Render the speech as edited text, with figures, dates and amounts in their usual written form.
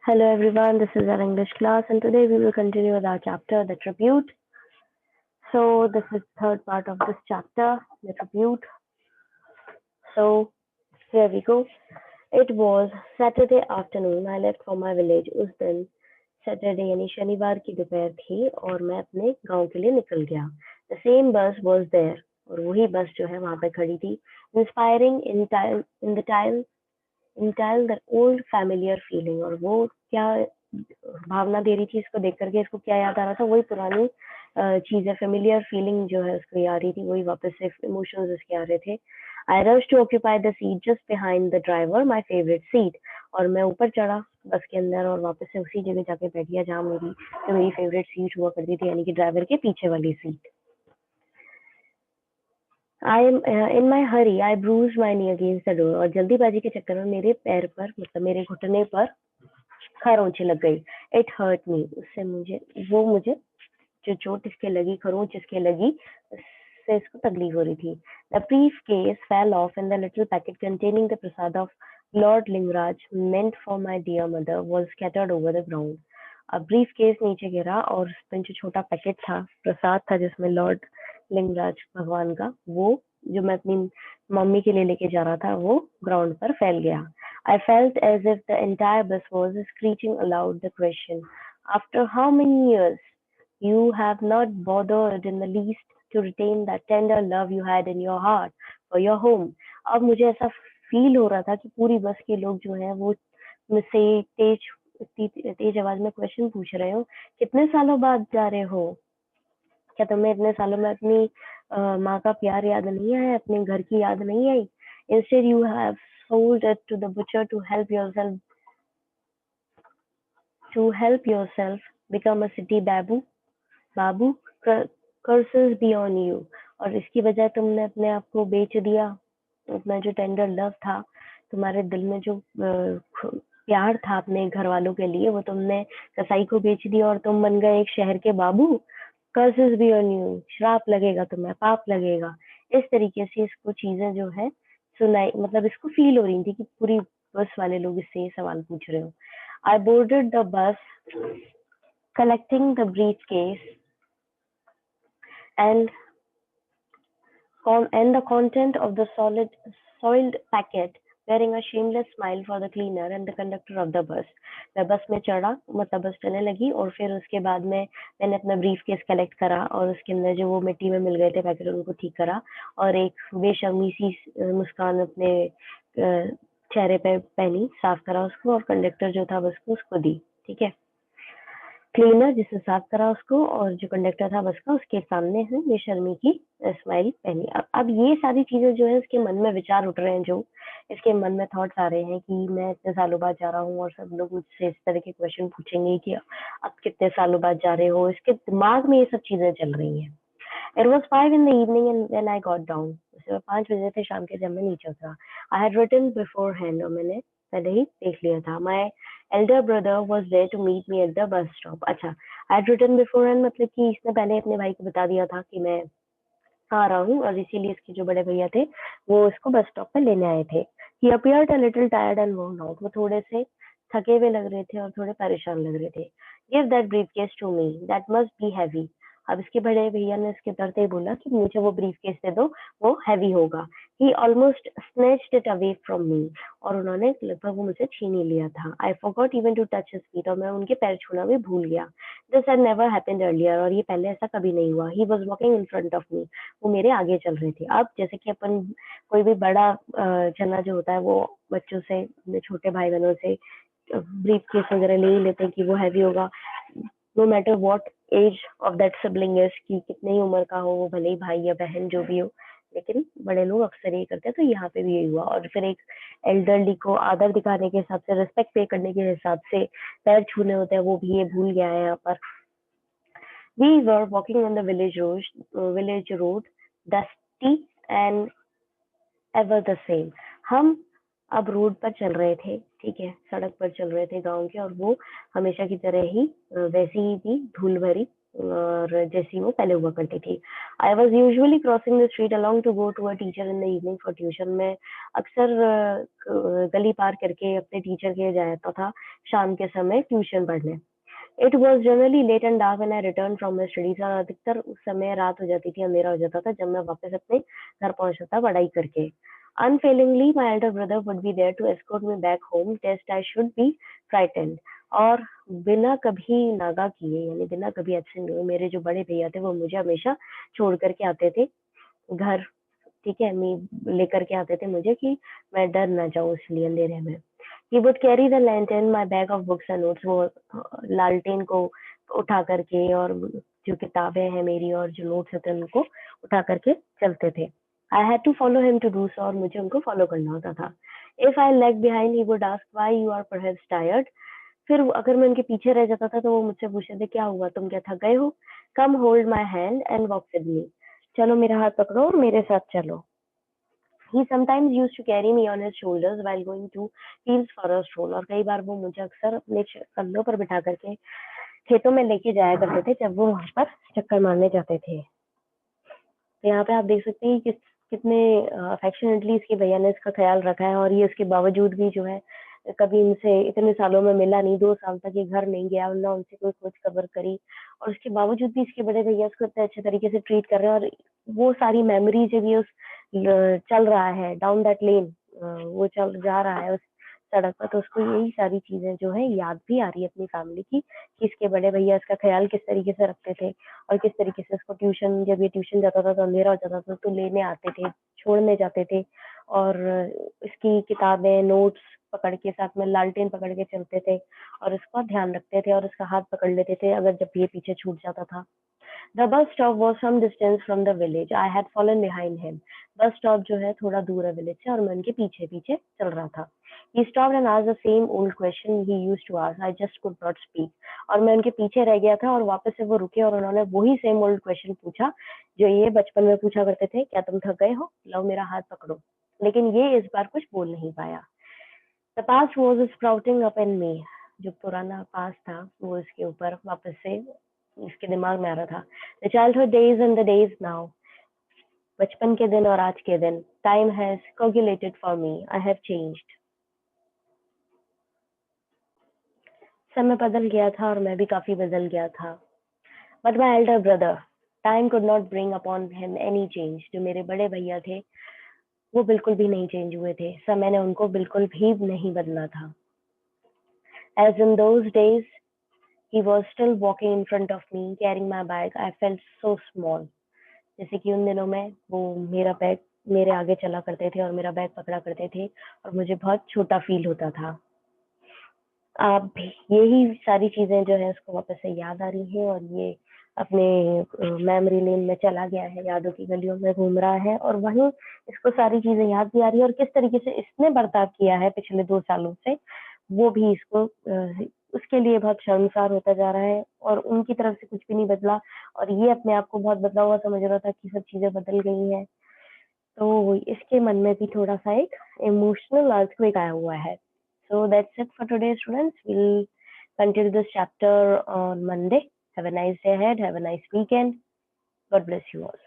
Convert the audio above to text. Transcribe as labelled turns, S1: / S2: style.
S1: Hello everyone, this is our English class and today we will continue with our chapter, The Tribute. So this is third part of this chapter, The Tribute. So here we go. It was Saturday afternoon. I left for my village. उस दिन Saturday यानी शनिवार की दोपहर थी और मैं अपने गांव के लिए निकल गया. The same bus was there और वही बस जो है वहां पे खड़ी थी. Inspiring in that old familiar feeling और वो क्या भावना दे रही थी इसको देख करके इसको क्या याद आ रहा था वही पुरानी चीज है फेमिलियर फीलिंग जो है उसको आ रही थी वही वापस से इमोशंस उसके आ रहे थे. I rush to occupy the seat just behind the driver my favourite seat और मैं ऊपर चढ़ा बस के अंदर और वापस से उसी जगह जाके बैठ गया जहाँ मेरी फेवरेट सीट हुआ करती थी यानी कि ड्राइवर के पीछे वाली seat. I am in my hurry I bruise my knee against the door और जल्दीबाजी के चक्कर में मेरे पैर पर मतलब मेरे घुटने पर खरोंच लग गई. इट हर्ट मी उससे मुझे जो चोट इसके लगी खरोंच इसके लगी उससे इसको तकलीफ हो रही थी. The briefcase fell off and the little packet containing the prasad of Lord Lingaraj meant for my dear mother was scattered over the ground. अब ब्रीफ केस नीचे गिरा और उसमें जो छोटा पैकेट था प्रसाद था जिसमें लॉर्ड लिंगराज भगवान का वो जो मैं अपनी मम्मी के लिए लेके जा रहा था वो ग्राउंड पर फैल गया. I felt as if the entire bus was screeching aloud the question, after how many years you have not bothered in the least to retain that tender love you had in your heart for your home. अब मुझे ऐसा feel हो रहा था कि पूरी बस के लोग जो हैं वो मुझसे तेज आवाज में क्वेश्चन पूछ रहे हो, कितने सालों बाद जा रहे हो, क्या तुम्हें इतने सालों में अपनी माँ का प्यार याद नहीं आया, अपने घर की याद नहीं आई. Instead you have sold it to the butcher to help yourself become a city Babu curses be on you. और इसकी बजाय तुमने अपने आप को बेच दिया. अपना जो टेंडर लव था तुम्हारे दिल में जो प्यार था अपने घर वालों के लिए वो तुमने कसाई को बेच दिया और तुम बन गए एक शहर के बाबू. कर्सेस बी ऑन यू, श्राप लगेगा तुम्हें, पाप लगेगा. इस तरीके से इसको चीजें जो है सुनाई मतलब इसको फील हो रही थी कि पूरी बस वाले लोग इससे ये सवाल पूछ रहे हो. I boarded the bus collecting the briefcase and the content of the soiled packet wearing a shameless smile for the cleaner and the conductor of the bus. मैं बस में चढ़ा मतलब बस चलने लगी और फिर उसके बाद में मैंने अपना ब्रीफ केस कलेक्ट करा और उसके अंदर जो वो मिट्टी में मिल गए थे पैकेट उनको ठीक करा और एक बेशर्मी सी मुस्कान अपने चेहरे पे पहनी, साफ करा उसको और कंडक्टर जो था बस को उसको दी. ठीक है, क्लीनर जिसने साफ करा उसको और जो कंडक्टर था बस का उसके सामने से बेशर्मी की स्माइल पहनी. अब ये सारी चीजें जो है इसके मन में विचार उठ रहे हैं, जो इसके मन में थॉट्स आ रहे हैं कि मैं इतने सालों बाद जा रहा हूँ और सब लोग मुझसे इस तरह के क्वेश्चन पूछेंगे कि अब कितने सालों बाद जा रहे हो. इसके दिमाग में ये सब चीजें चल रही हैं. It was 5 in the evening and when I got down. उसे 5 बजे थे शाम के जब मैं नीचे उतरा. I had written beforehand और मैंने पहले ही देख लिया था. My elder brother was there to meet me at the bus stop. अच्छा, I had written beforehand मतलब कि इसने पहले अपने भाई को बता दिया था कि मैं आ रहा हूँ और इसीलिए इसके जो बड़े भैया थे वो इसको बस स्टॉप पे लेने आए थे. He appeared a little tired and worn out. वो थोड़े से थके हुए लग रहे थे और थोड़े परेशान लग रहे थे. Give that briefcase to me. That must be heavy. अब इसके बड़े भैया ने इसके डरते ही बोला कि मुझे वो ब्रीफकेस दे दो, वो हैवी होगा. He almost snatched it away from me. और उन्होंने लगभग वो मुझसे छीन ही लिया था. I forgot even to touch his feet. और मैं उनके पैर छूना भी भूल गया. This had never happened earlier. और ये पहले ऐसा कभी नहीं हुआ. He was walking in front of me. वो मेरे आगे चल रहे थे. अब जैसे कि अपन कोई भी बड़ा जना जो होता है वो बच्चों से, छोटे भाई बहनों से ब्रीफकेस वगैरह ले ही लेते हैं कि वो हैवी होगा. No matter what age of that sibling is, कि कितने ही उम्र का हो वो, भले ही भाई या बहन जो भी हो, लेकिन बड़े लोग अक्सर यही करते हैं. तो यहाँ पे भी यही हुआ. और फिर एक एल्डरली को आदर दिखाने के हिसाब से, रिस्पेक्ट पे करने के हिसाब से पैर छूने होते हैं, वो भी ये भूल गया है यहाँ पर. We were walking on the village road, dusty and ever the same. हम अब रोड पर चल रहे थे. ठीक है, सड़क पर चल रहे थे गांव के और वो हमेशा की तरह ही वैसी ही थी, धूल भरी और जैसी वो पहले हुआ करती थी। I was usually crossing the street along to go to a teacher in the evening for tuition. में अक्सर गली पार करके अपने टीचर के जाता था शाम के समय ट्यूशन पढ़ने। It was generally late and dark when I return from my studies. और अधिकतर उस समय रात हो जाती थी, अंधेरा हो जाता था जब मैं वापस अपने घर पहुंचता था पढ़ाई करके। Unfailingly my elder brother would be there to escort me back home lest I should be frightened. और बिना कभी नागा किए, यानी बिना कभी एब्सेंट हुए, मेरे जो बड़े भैया थे वो मुझे हमेशा छोड़ करके आते थे घर। ठीक है, मैं लेकर के आते थे मुझे कि मैं डर ना जाऊं इसलिए अंधेरे में। He would carry the lantern my bag of books and notes. वो लालटेन को उठा करके और जो किताबें हैं मेरी और जो नोट्स होते हैं उनको उठा करके चलते थे। I had to follow him to do so. और मुझे उनको फॉलो करना होता था। If I lag behind he would ask why you are perhaps tired. फिर अगर मैं उनके पीछे रह जाता था तो वो मुझसे पूछते थे क्या हुआ, तुम क्या थक गए हो? Come hold my hand and walk with me. चलो मेरा हाथ पकड़ो और मेरे साथ चलो। He sometimes used to carry me on his shoulders while going to fields for a stroll। और कई बार वो मुझे अक्सर अपने कंधों पर बिठा करके खेतों में लेके जाया करते थे जब वो वहां पर चक्कर मारने जाते थे। तो यहाँ पे आप देख सकते हैं कि कितने अफेक्शनेटली इसके भैया ने इसका ख्याल रखा है। और ये इसके बावजूद भी जो है कभी इनसे इतने सालों में मिला नहीं, 2 साल तक ये घर नहीं गया, ना उनसे कोई खोज खबर करी। और उसके बावजूद भी इसके बड़े भैया इसको इतने अच्छे तरीके से ट्रीट कर रहे हैं। और वो सारी मेमोरी जब ये उस चल रहा है डाउन दैट लेन, वो चल जा रहा है उस सड़क पर, तो उसको यही सारी चीजें जो है याद भी आ रही है अपनी फैमिली की, कि इसके बड़े भैया इसका ख्याल किस तरीके से रखते थे। और किस तरीके से उसको ट्यूशन, जब ये ट्यूशन जाता था तो अंधेरा हो जाता था तो लेने आते थे, छोड़ने जाते थे। और इसकी किताबें नोट्स पकड़ के साथ में लालटेन पकड़ के चलते थे और इसका ध्यान रखते थे और इसका हाथ पकड़ लेते थे अगर जब ये पीछे छूट जाता था। The bus stop was some distance from the village. I had fallen behind him. Bus stop जो है थोड़ा दूर है विलेज से और मैं उनके पीछे पीछे चल रहा था। He stopped and asked the same old question he used to ask. I just could not speak. और मैं उनके पीछे रह गया था और वापस से वो रुके और उन्होंने वही सेम ओल्ड क्वेश्चन पूछा जो ये बचपन में पूछा करते थे, क्या तुम थक गए हो, लो मेरा हाथ पकड़ो। लेकिन ये इस बार कुछ बोल नहीं पाया। The past was sprouting up in me. जो पुराना पास्ट था वो इसके ऊपर वापस से इसके दिमाग में आ रहा था। The childhood days and the days now. बचपन के दिन और आज के दिन। Time has coagulated for me, I have changed. समय बदल गया था और मैं भी काफी बदल गया था। But my elder brother, time could not bring upon him any change. जो मेरे बड़े भैया थे वो बिल्कुल भी नहीं चेंज हुए थे, समय ने उनको बिल्कुल भी नहीं बदला था। As in those days he was still walking in front of me carrying my bag। I felt so small। जैसे कि उन दिनों में वो मेरा बैग मेरे आगे चला करते थे और मेरा बैग पकड़ा करते थे और मुझे बहुत छोटा फील होता था। आप भी यही सारी चीजें जो है उसको वापस से याद आ रही हैं और ये अपने मेमोरी लेन में चला गया है, यादों की गलियों में घूम रहा है और वहीं इसको सारी चीजें याद भी आ रही है। और किस तरीके से इसने बर्ताव किया है पिछले 2 सालों से, वो भी इसको उसके लिए बहुत शर्मसार होता जा रहा है और उनकी तरफ से कुछ भी नहीं बदला। और ये अपने आप को बहुत बदला हुआ समझ रहा था कि सब चीजें बदल गई हैं। तो इसके मन में भी थोड़ा-सा एक इमोशनल अर्थक्वेक आया हुआ है। So that's it for today, students. We'll continue this chapter on Monday. Have a nice day ahead. Have a nice weekend. God bless you all.